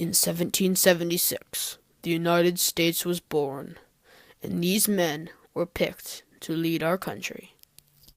In 1776, the United States was born, and these men were picked to lead our country.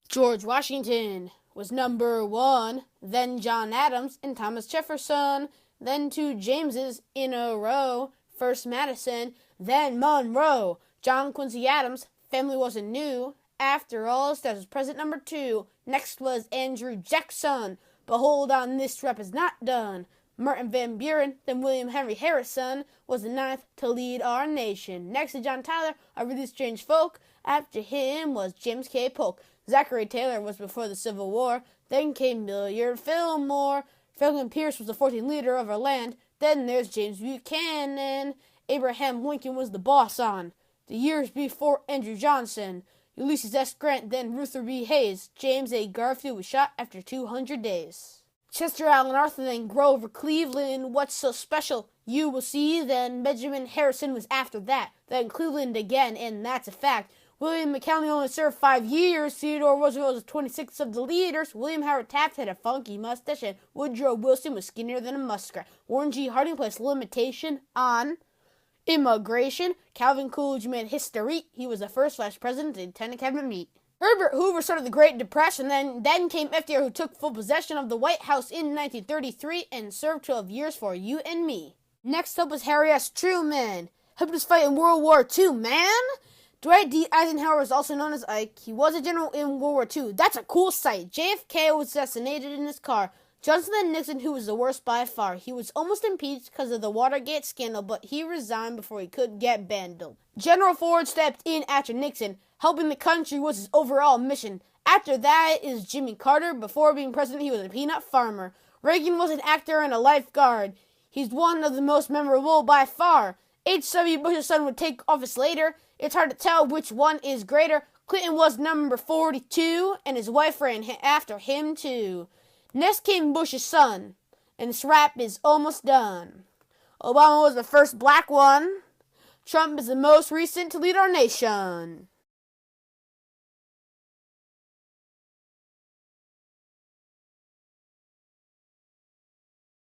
George Washington was number 1, then John Adams and Thomas Jefferson, then 2 Jameses in a row, first Madison, then Monroe. John Quincy Adams' family wasn't new. After all, that was president number 2. Next was Andrew Jackson. But hold on, this rep is not done. Martin Van Buren, then William Henry Harrison, was the 9th to lead our nation. Next to John Tyler, a really strange folk. After him was James K. Polk. Zachary Taylor was before the Civil War. Then came Millard Fillmore. Franklin Pierce was the 14th leader of our land. Then there's James Buchanan. Abraham Lincoln was the boss on the years before Andrew Johnson. Ulysses S. Grant, then Ruther B. Hayes. James A. Garfield was shot after 200 days. Chester Alan Arthur, then Grover Cleveland. What's so special? You will see. Then Benjamin Harrison was after that. Then Cleveland again, and that's a fact. William McKinley only served 5 years. Theodore Roosevelt was 26th of the leaders. William Howard Taft had a funky mustache, and Woodrow Wilson was skinnier than a muskrat. Warren G. Harding placed limitation on immigration. Calvin Coolidge made history. He was the first vice president to attend a cabinet meet. Herbert Hoover started the Great Depression. Then came FDR, who took full possession of the White House in 1933 and served 12 years for you and me. Next up was Harry S. Truman. Helped us fight in World War II, man! Dwight D. Eisenhower was also known as Ike. He was a general in World War II. That's a cool sight. JFK was assassinated in his car. Johnson and Nixon, who was the worst by far. He was almost impeached because of the Watergate scandal, but he resigned before he could get bundled. General Ford stepped in after Nixon. Helping the country was his overall mission. After that is Jimmy Carter. Before being president, he was a peanut farmer. Reagan was an actor and a lifeguard. He's one of the most memorable by far. H.W. Bush's son would take office later. It's hard to tell which one is greater. Clinton was number 42, and his wife ran after him too. Next came Bush's son, and this rap is almost done. Obama was the first black one. Trump is the most recent to lead our nation.